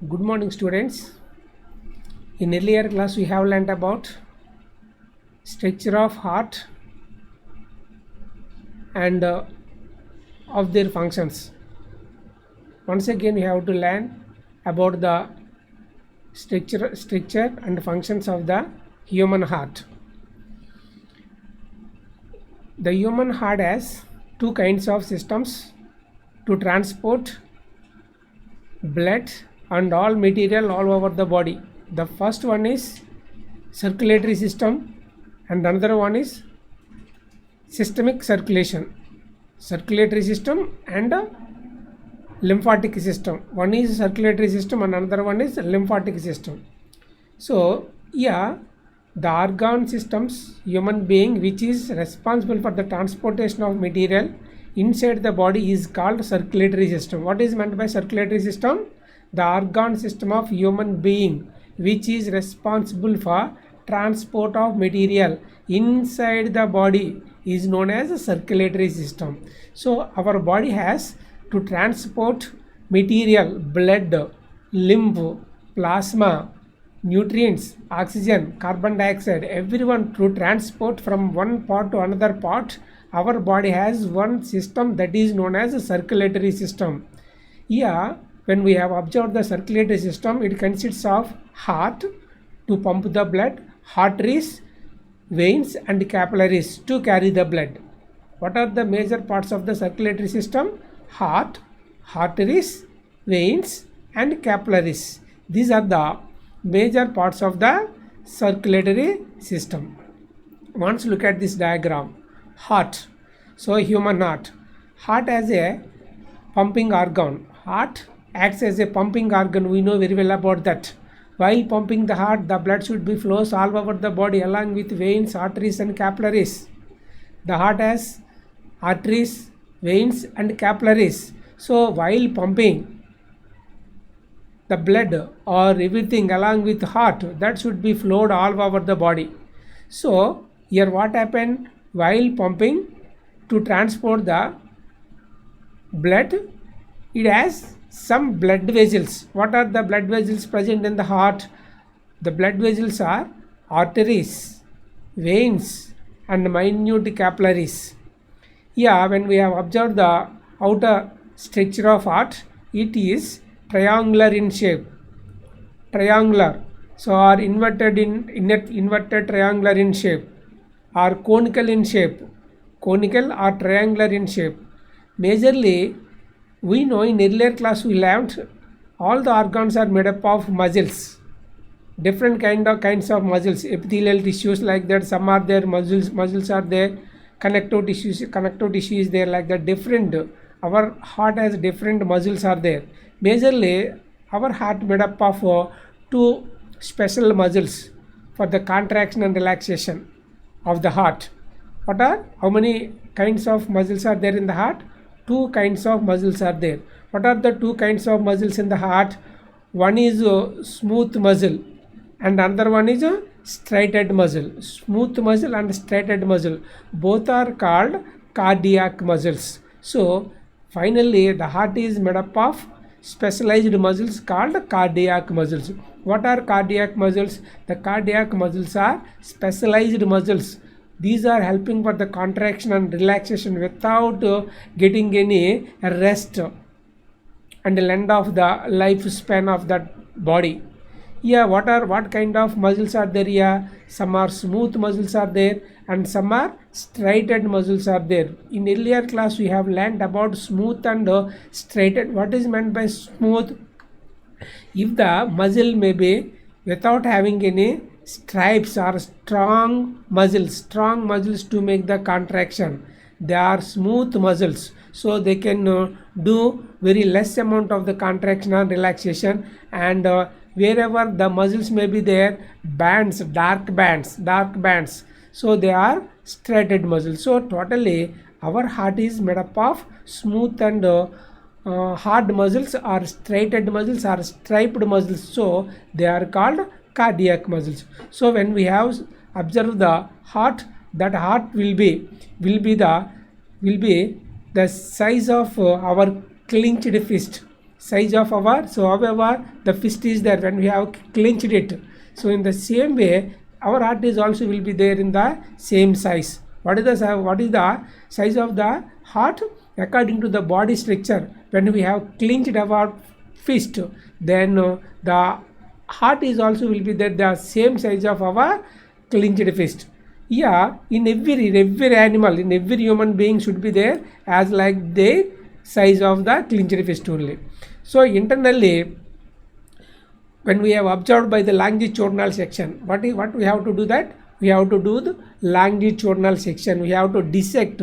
Good morning, students. In earlier class, we have learnt about structure of heart and of their functions. Once again, we have to learn about the structure and functions of the human heart. The human heart has two kinds of systems to transport blood and all material all over the body. The first one is circulatory system and another one is systemic circulation. Circulatory system and lymphatic system. One is circulatory system and another one is lymphatic system. So yeah, the organ systems human being which is responsible for the transportation of material inside the body is called circulatory system. What is meant by circulatory system? The organ system of human being which is responsible for transport of material inside the body is known as a circulatory system. So our body has to transport material, blood, lymph, plasma, nutrients, oxygen, carbon dioxide, everyone to transport from one part to another part. Our body has one system that is known as a circulatory system. Here, when we have observed the circulatory system, it consists of heart to pump the blood, arteries, veins and capillaries to carry the blood. What are the major parts of the circulatory system? Heart, arteries, veins and capillaries. These are the major parts of the circulatory system. Once look at this diagram. Heart. So human heart. Heart as a pumping organ. Heart acts as a pumping organ. We know very well about that. While pumping the heart, the blood should be flows all over the body along with veins, arteries and capillaries. The heart has arteries, veins and capillaries. So while pumping the blood or everything along with heart, that should be flowed all over the body. So here what happened? While pumping to transport the blood, it has some blood vessels. What are the blood vessels present in the heart? The blood vessels are arteries, veins and minute capillaries. Yeah, when we have observed the outer structure of heart, it is triangular in shape. Triangular. So are inverted triangular in shape, or conical in shape. Conical or triangular in shape. Majorly, we know in earlier class we learned all the organs are made up of muscles. Different kinds of muscles, epithelial tissues like that. Some are there, muscles are there, connective tissue is there, like that. Different. Our heart has different muscles are there. Majorly, our heart made up of two special muscles for the contraction and relaxation of the heart. How many kinds of muscles are there in the heart? Two kinds of muscles are there. What are the two kinds of muscles in the heart? One is smooth muscle and another one is a straighted muscle. Smooth muscle and straighted muscle, both are called cardiac muscles. So finally the heart is made up of specialized muscles called cardiac muscles. What are cardiac muscles? The cardiac muscles are specialized muscles. These are helping for the contraction and relaxation without getting any rest and length of the lifespan of that body. Yeah, what kind of muscles are there here? Some are smooth muscles are there and some are straighted muscles are there. In earlier class we have learned about smooth and straighted. What is meant by smooth? If the muscle may be without having any stripes or strong muscles to make the contraction, they are smooth muscles, so they can do very less amount of the contraction and relaxation. And wherever the muscles may be there, dark bands, so they are straighted muscles. So totally our heart is made up of smooth and hard muscles or straighted muscles or striped muscles, so they are called cardiac muscles. So when we have observed the heart, that heart will be the size of our clenched fist. size of our, so however the fist is there when we have clenched it, so in the same way our heart is also will be there in the same size. What is the size of the heart? According to the body structure, when we have clenched our fist, then the heart is also will be there the same size of our clenched fist. Yeah, in every animal, in every human being should be there as like the size of the clenched fist only. So internally, when we have observed by the longitudinal section, what we have to do that? We have to do the longitudinal section. We have to dissect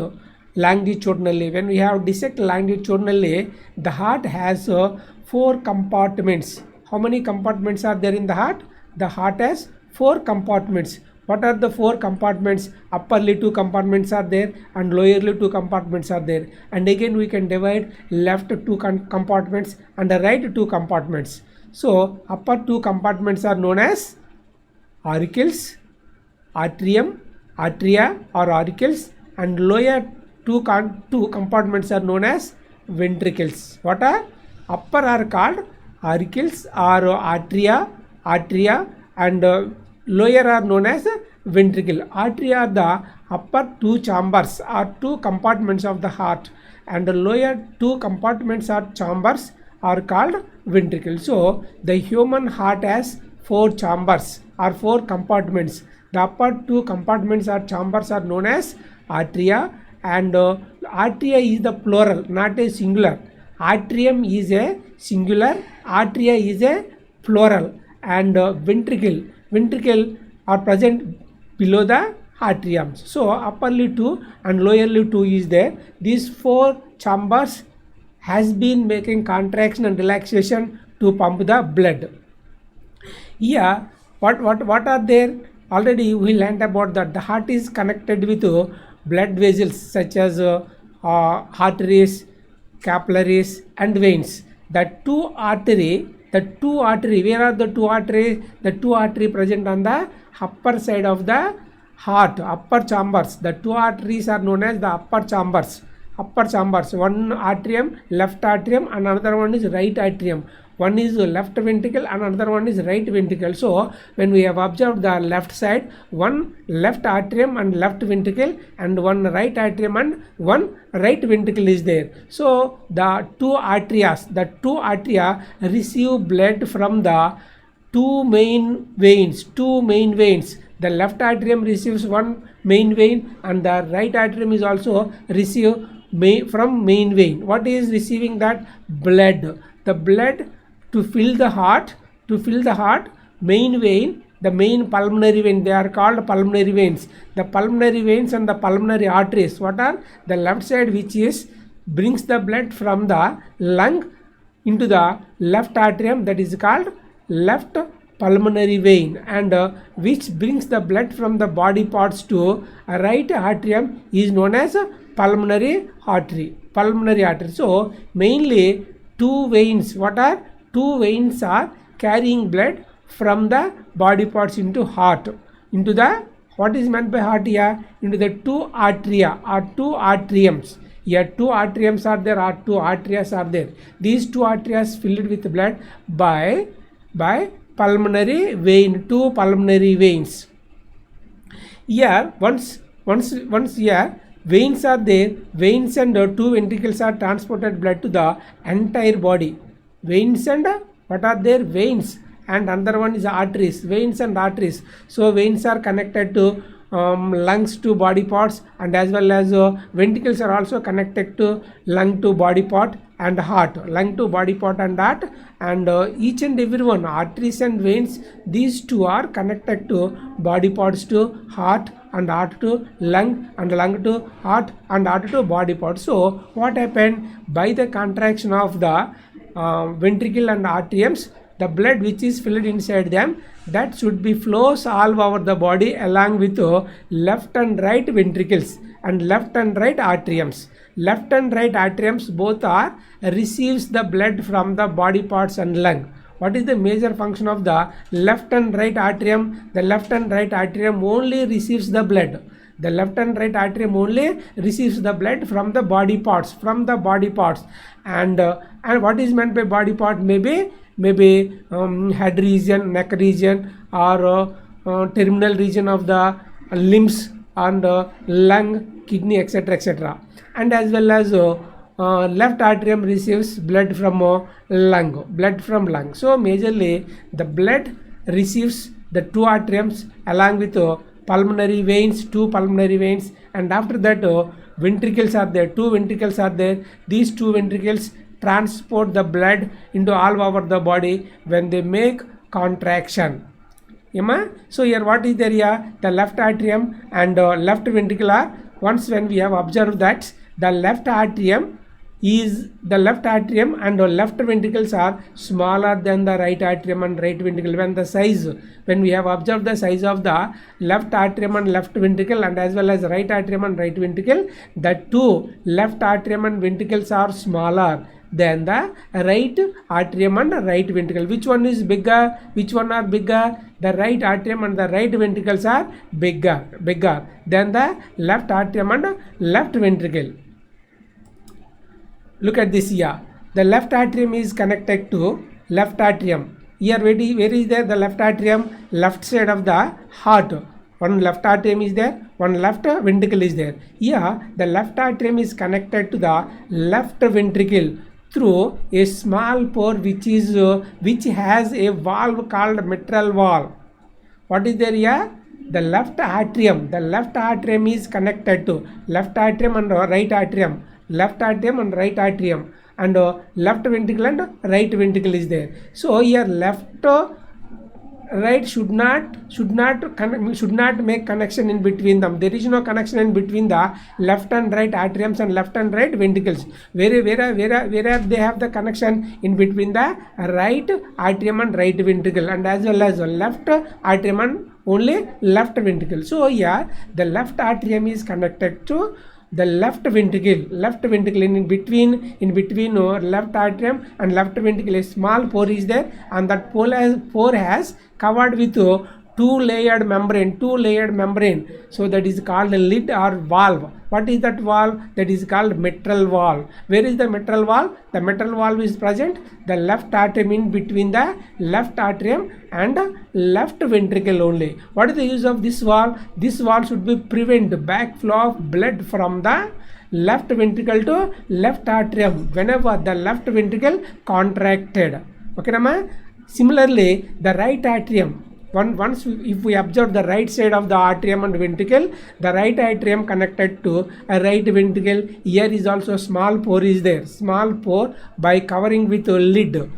longitudinally. When we have dissect longitudinally, the heart has 4 compartments. How many compartments are there in the heart? The heart has 4 compartments. What are the 4 compartments? Upperly 2 compartments are there and lowerly 2 compartments are there. And again we can divide left 2 compartments and the right 2 compartments. So upper 2 compartments are known as auricles, atrium, atria or auricles, and lower 2 compartments are known as ventricles. What are? Upper are called auricles or atria, and lower are known as ventricle. Atria are the upper 2 chambers or 2 compartments of the heart, and the lower 2 compartments or chambers are called ventricle. So the human heart has 4 chambers or 4 compartments. The upper 2 compartments or chambers are known as atria, and atria is the plural, not a singular. Atrium is a singular, atria is a plural, and ventricle are present below the atriums. So upperly 2 and lowerly 2 is there. These 4 chambers has been making contraction and relaxation to pump the blood. Here what are there? Already we learned about that the heart is connected with blood vessels such as arteries, capillaries and veins. The two artery, where are the 2 arteries? The 2 artery present on the upper side of the heart, upper chambers. The 2 arteries are known as the upper chambers. One atrium, left atrium, and another one is right atrium. One is left ventricle and another one is right ventricle. So when we have observed the left side, one left atrium and left ventricle, and one right atrium and one right ventricle is there. So the 2 arteria receive blood from the 2 main veins. The left atrium receives one main vein and the right atrium is also receive from main vein. What is receiving that? Blood. The blood to fill the heart, main vein, the main pulmonary vein, they are called pulmonary veins. The pulmonary veins and the pulmonary arteries, what are? The left side which is brings the blood from the lung into the left atrium, that is called left pulmonary vein, and which brings the blood from the body parts to a right atrium is known as a pulmonary artery. So mainly 2 veins. What are? 2 veins are carrying blood from the body parts into heart, into the, what is meant by heart here? Into the 2 arteria or 2 atriums. Here 2 atriums are there or 2 arterias are there. These 2 arterias filled with blood by pulmonary vein, 2 pulmonary veins. Here once here veins are there. Veins and 2 ventricles are transported blood to the entire body. Veins and what are there? Veins, and another one is arteries. Veins and arteries. So veins are connected to lungs to body parts, and as well as ventricles are also connected to lung to body part and heart. Lung to body part and heart, and each and every one, arteries and veins, these 2 are connected to body parts to heart, and heart to lung, and lung to heart, and heart to body part. So what happened? By the contraction of the ventricle and atriums, the blood which is filled inside them, that should be flows all over the body along with left and right ventricles and left and right atriums. Left and right atriums both are receives the blood from the body parts and lung. What is the major function of the left and right atrium? The left and right atrium only receives the blood. The left and right atrium only receives the blood from the body parts, and what is meant by body part? Maybe head region, neck region, or terminal region of the limbs, and lung, kidney, etc., and as well as left atrium receives blood from lung. So majorly the blood receives the two atriums along with pulmonary veins, two pulmonary veins, and after that ventricles are there, two ventricles are there. These two ventricles transport the blood into all over the body when they make contraction. So here what is there here? The left atrium and left ventricle are, once when we have observed that the left atrium and left ventricles are smaller than the right atrium and right ventricle. When we have observed the size of the left atrium and left ventricle, and as well as right atrium and right ventricle, the two left atrium and ventricles are smaller than the right atrium and right ventricle. Which one is bigger? Which one are bigger? The right atrium and the right ventricles are bigger than the left atrium and left ventricle. Look at this here. The left atrium is connected to left atrium. Here where is there the left atrium? Left side of the heart. One left atrium is there, one left ventricle is there. Here the left atrium is connected to the left ventricle through a small pore which has a valve called mitral valve. What is there here? The left atrium is connected to left atrium and right atrium, and left ventricle and right ventricle is there. So here left right should not make connection in between them. There is no connection in between the left and right atriums and left and right ventricles. Where they have the connection in between the right atrium and right ventricle, and as well as left atrium and only left ventricle. So here the left atrium is connected to the left ventricle in between left atrium and left ventricle, a small pore is there, and that pore has covered with two layered membrane. So that is called a lid or valve. What is that valve? That is called mitral valve. Where is the mitral valve? The mitral valve is present the left atrium, in between the left atrium and left ventricle only. What is the use of this valve? This valve should be prevent backflow of blood from the left ventricle to left atrium whenever the left ventricle contracted. Okay, Nama? Similarly, the right atrium. If we observe the right side of the atrium and ventricle, the right atrium connected to a right ventricle. Here is also small pore is there. Small pore by covering with a lid.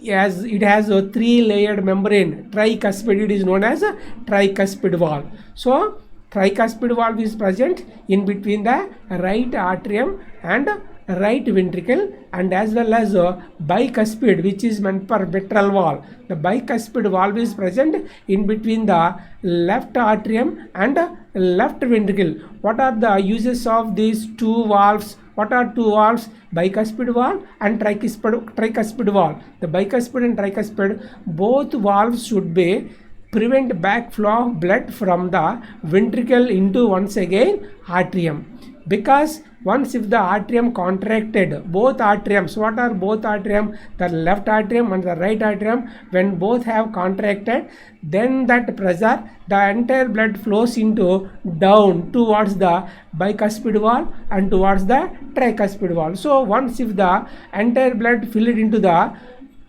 As it has a three-layered membrane, tricuspid, it is known as a tricuspid valve. So tricuspid valve is present in between the right atrium and right ventricle, and as well as bicuspid, which is meant for mitral valve. The bicuspid valve is present in between the left atrium and left ventricle. What are the uses of these two valves? What are two valves? Bicuspid valve and tricuspid valve. The bicuspid and tricuspid, both valves should be prevent backflow of blood from the ventricle into once again atrium. Because once if the atrium contracted, both atriums, what are both atrium? The left atrium and the right atrium, when both have contracted, then that pressure, the entire blood flows into down towards the bicuspid valve and towards the tricuspid valve. So once if the entire blood filled into the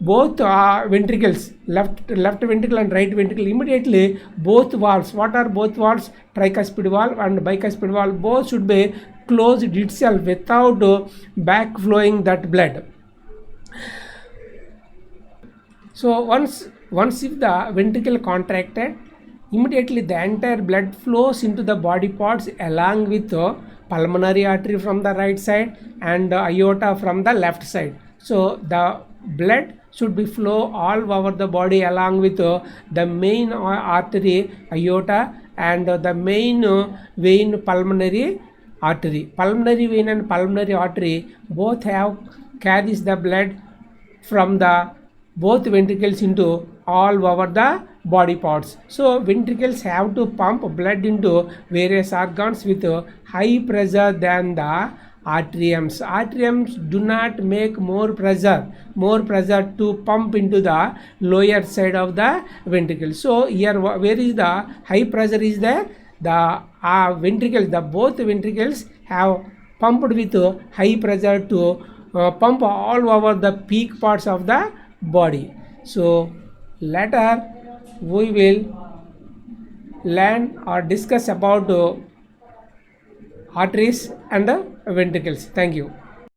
both ventricles, left ventricle and right ventricle, immediately both valves, what are both valves? Tricuspid valve and bicuspid valve, both should be closed itself without backflowing that blood. So once if the ventricle contracted, immediately the entire blood flows into the body parts along with pulmonary artery from the right side and aorta from the left side. So the blood should be flow all over the body along with the main artery aorta and the main vein pulmonary artery. Pulmonary vein and pulmonary artery both carries the blood from the both ventricles into all over the body parts. So ventricles have to pump blood into various organs with high pressure than the arteriums. Arteriums do not make more pressure to pump into the lower side of the ventricle. So here where is the high pressure is there? The ventricle, the both ventricles have pumped with high pressure to pump all over the peak parts of the body. So later we will learn or discuss about arteries and the ventricles. Thank you.